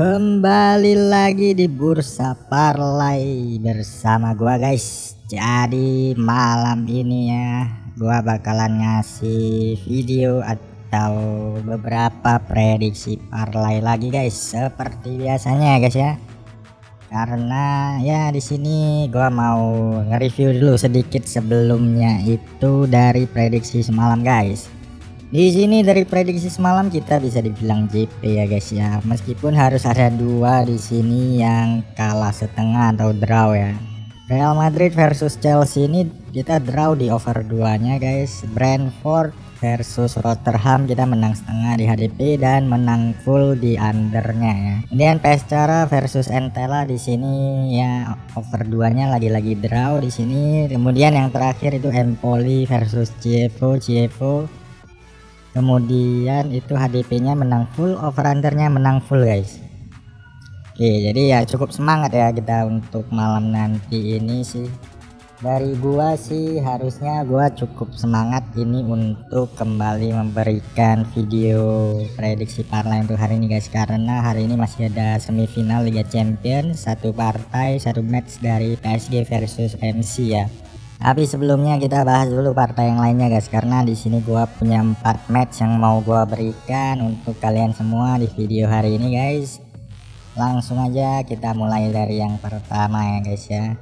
Kembali lagi di Bursa Parlay bersama gua guys. Jadi malam ini ya gua bakalan ngasih video atau beberapa prediksi parlay lagi guys, seperti biasanya ya guys ya. Karena ya di sini gua mau nge-review dulu sedikit sebelumnya itu dari prediksi semalam guys. Di sini dari prediksi semalam kita bisa dibilang JP ya guys ya. Meskipun harus ada dua di sini yang kalah setengah atau draw ya. Real Madrid versus Chelsea ini kita draw di over 2-nya guys. Brentford versus Rotherham kita menang setengah di HDP dan menang full di undernya ya. Kemudian Pescara versus Entella di sini ya over 2-nya lagi-lagi draw di sini. Kemudian yang terakhir itu Empoli versus Chievo. Kemudian itu HDP-nya menang full, over undernya menang full guys. Oke, jadi ya cukup semangat ya kita untuk malam nanti ini sih. Dari gua sih harusnya gua cukup semangat ini untuk kembali memberikan video prediksi parlay untuk hari ini guys, karena hari ini masih ada semifinal Liga Champions, satu partai, satu match dari PSG versus MC ya. Tapi sebelumnya kita bahas dulu partai yang lainnya guys, karena di sini gua punya 4 match yang mau gua berikan untuk kalian semua di video hari ini guys. Langsung aja kita mulai dari yang pertama ya guys ya.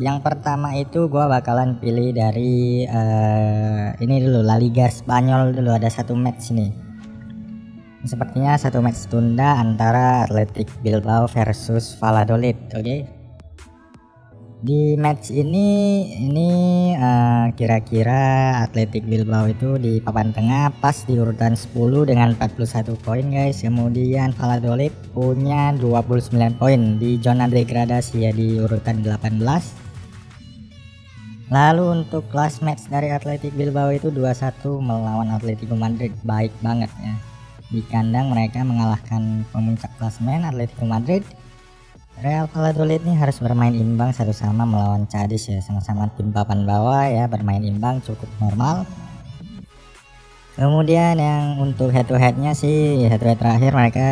Yang pertama itu gua bakalan pilih dari ini dulu, La Liga Spanyol dulu. Ada satu match nih. Sepertinya satu match tunda antara Athletic Bilbao versus Valladolid, oke? Di match ini kira-kira Athletic Bilbao itu di papan tengah pas di urutan 10 dengan 41 poin guys. Kemudian Valladolid punya 29 poin di zona degradasi ya, di urutan 18. Lalu untuk last match dari Athletic Bilbao itu 2-1 melawan Atletico Madrid, baik banget ya. Di kandang mereka mengalahkan pemuncak klasemen Atletico Madrid. Real Valladolid ini harus bermain imbang satu sama melawan Cadiz ya, sama-sama tim papan bawah ya, bermain imbang cukup normal. Kemudian yang untuk head to headnya sih, head to head terakhir mereka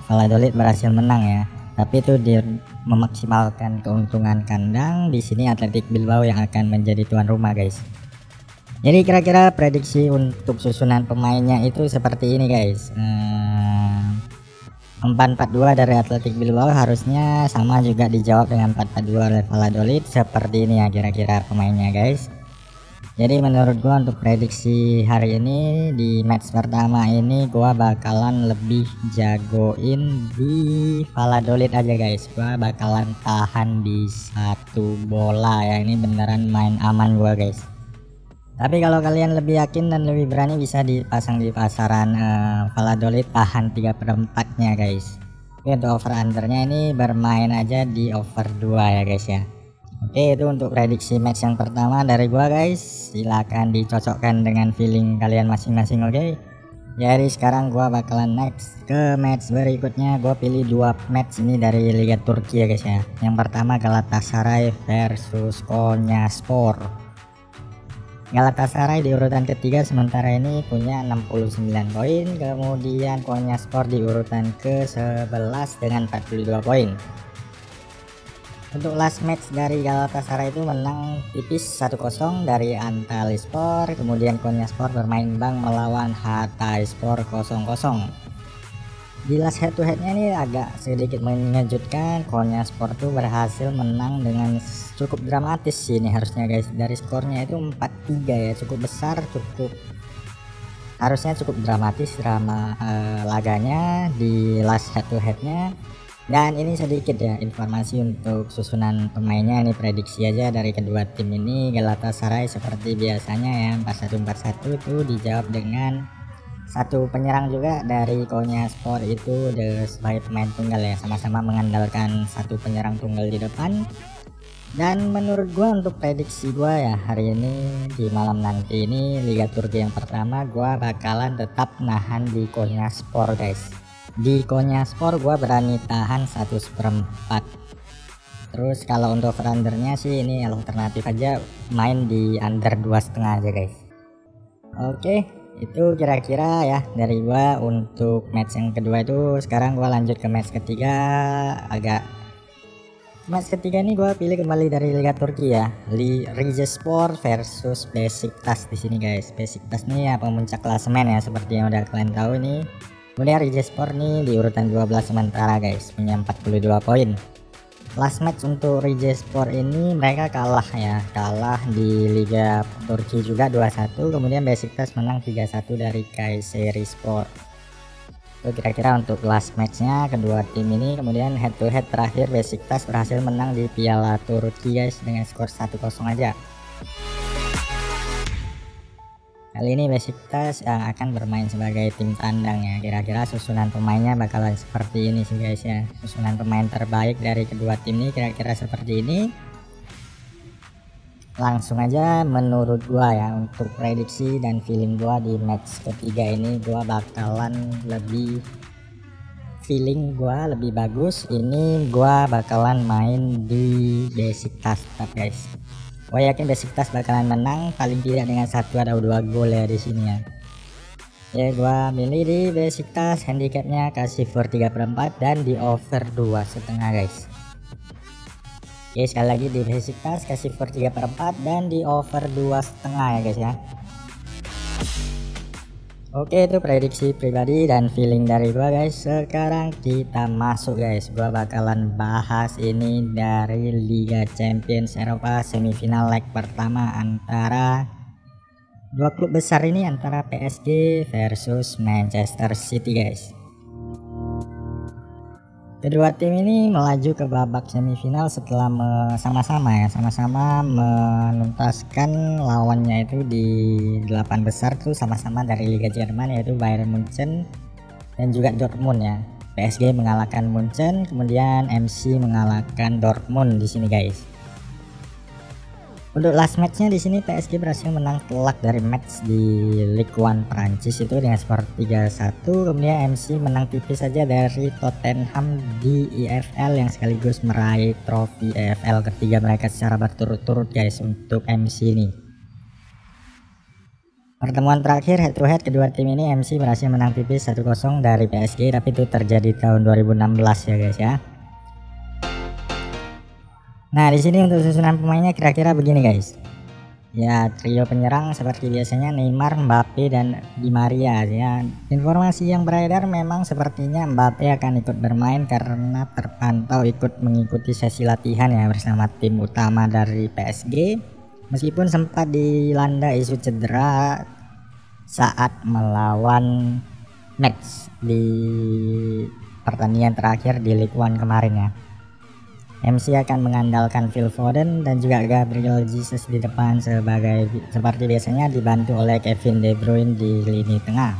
Valladolid berhasil menang ya, tapi itu dia memaksimalkan keuntungan kandang. Di sini Athletic Bilbao yang akan menjadi tuan rumah guys. Jadi kira-kira prediksi untuk susunan pemainnya itu seperti ini guys. 4-4-2 dari Athletic Bilbao harusnya sama juga dijawab dengan 4-4-2 oleh Valladolid, seperti ini ya kira-kira pemainnya guys. Jadi menurut gua untuk prediksi hari ini di match pertama ini gua bakalan lebih jagoin di Valladolid aja guys. Gua bakalan tahan di 1 bola ya, ini beneran main aman gua guys. Tapi kalau kalian lebih yakin dan lebih berani bisa dipasang di pasaran Valladolid tahan 3/4-nya guys. Oke, untuk over undernya ini bermain aja di over 2 ya guys ya. Oke, itu untuk prediksi match yang pertama dari gua guys. Silahkan dicocokkan dengan feeling kalian masing-masing, oke? Jadi sekarang gua bakalan next ke match berikutnya. Gua pilih 2 match ini dari Liga Turki ya guys ya. Yang pertama Galatasaray versus Konyaspor. Galatasaray di urutan ketiga sementara ini punya 69 poin, kemudian Konyaspor di urutan ke-11 dengan 42 poin. Untuk last match dari Galatasaray itu menang tipis 1-0 dari Antalyaspor, kemudian Konyaspor bermain imbang melawan Hatayspor 0-0. Di last head to headnya ini agak sedikit mengejutkan, Konyaspor tuh berhasil menang dengan cukup dramatis sih ini harusnya guys. Dari skornya itu 4-3 ya, cukup besar, harusnya cukup dramatis drama laganya di last head to headnya. Dan ini sedikit ya informasi untuk susunan pemainnya, ini prediksi aja dari kedua tim ini. Galatasaray seperti biasanya ya 4-1-4-1 itu dijawab dengan satu penyerang juga dari Konyaspor itu sebagai pemain tunggal ya, sama-sama mengandalkan satu penyerang tunggal di depan. Dan menurut gua untuk prediksi gua ya hari ini di malam nanti ini Liga Turki yang pertama gua bakalan tetap nahan di Konyaspor guys. Di Konyaspor gua berani tahan 1/4. Terus kalau untuk over undernya sih ini alternatif aja, main di under 2,5 aja guys. Oke. Itu kira-kira ya dari gua untuk match yang kedua itu. Sekarang gua lanjut ke match ketiga. Match ketiga ini gua pilih kembali dari Liga Turki ya, Rizespor versus Besiktas di sini guys. Besiktas nih ya pemuncak klasemen ya seperti yang udah kalian tahu ini. Kemudian Rizespor nih di urutan 12 sementara guys, punya 42 poin. Last match untuk Rizespor ini mereka kalah ya, kalah di Liga Turki juga 2-1. Kemudian Besiktas menang 3-1 dari Kayserispor. Itu kira-kira untuk last matchnya kedua tim ini. Kemudian head to head terakhir Besiktas berhasil menang di Piala Turki guys dengan skor 1-0 aja. Kali ini Besiktas yang akan bermain sebagai tim tandang ya. Kira-kira susunan pemainnya bakalan seperti ini sih guys ya. Susunan pemain terbaik dari kedua tim ini kira-kira seperti ini. Langsung aja menurut gua ya, untuk prediksi dan feeling gua di match ketiga ini, gua bakalan lebih bagus ini. Gua bakalan main di Besiktas guys. Gua yakin Besiktas bakalan menang paling tidak dengan 1 atau 2 gol ya di sini ya. Ya gua milih di Besiktas, handicapnya kasih for 3/4 dan di over 2,5 guys. Oke, sekali lagi di Besiktas kasih for 3/4 dan di over 2,5 ya guys ya. Oke, itu prediksi pribadi dan feeling dari gua guys. Sekarang kita masuk guys, gua bakalan bahas ini dari Liga Champions Eropa semifinal leg pertama antara dua klub besar ini, antara PSG versus Manchester City guys. Kedua tim ini melaju ke babak semifinal setelah sama-sama menuntaskan lawannya itu di 8 besar tuh, sama-sama dari Liga Jerman, yaitu Bayern Munchen dan juga Dortmund ya. PSG mengalahkan Munchen, kemudian MC mengalahkan Dortmund di sini guys. Untuk last matchnya di sini PSG berhasil menang telak dari match di Ligue 1 Prancis itu dengan skor 3-1. Kemudian MC menang tipis saja dari Tottenham di EFL yang sekaligus meraih trofi EFL ketiga mereka secara berturut-turut guys untuk MC ini. Pertemuan terakhir head to head kedua tim ini, MC berhasil menang tipis 1-0 dari PSG, tapi itu terjadi tahun 2016 ya guys ya. Nah, di sini untuk susunan pemainnya kira-kira begini guys. Ya, trio penyerang seperti biasanya Neymar, Mbappe dan Di Maria ya. Informasi yang beredar memang sepertinya Mbappe akan ikut bermain karena terpantau ikut mengikuti sesi latihan ya bersama tim utama dari PSG. Meskipun sempat dilanda isu cedera saat melawan match di pertandingan terakhir di Ligue 1 kemarin ya. MC akan mengandalkan Phil Foden dan juga Gabriel Jesus di depan seperti biasanya, dibantu oleh Kevin De Bruyne di lini tengah.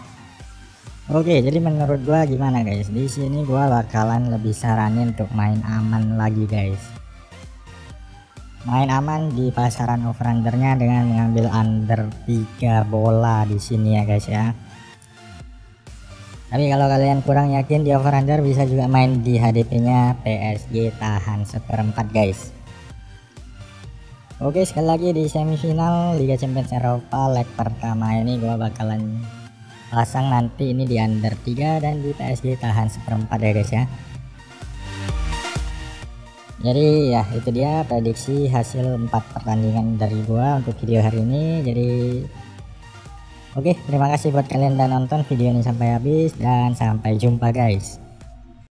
Oke, jadi menurut gua gimana guys? Di sini gua bakalan lebih saranin untuk main aman lagi guys. Main aman di pasaran over-undernya dengan mengambil under 3 bola di sini ya guys ya. Tapi kalau kalian kurang yakin di over under, bisa juga main di HDP-nya PSG tahan 1/4 guys. Oke, sekali lagi di semifinal Liga Champions Eropa leg pertama ini gua bakalan pasang nanti ini di under 3 dan di PSG tahan 1/4 ya guys ya. Jadi ya itu dia prediksi hasil 4 pertandingan dari gua untuk video hari ini. Jadi oke, terima kasih buat kalian yang nonton video ini sampai habis dan sampai jumpa guys.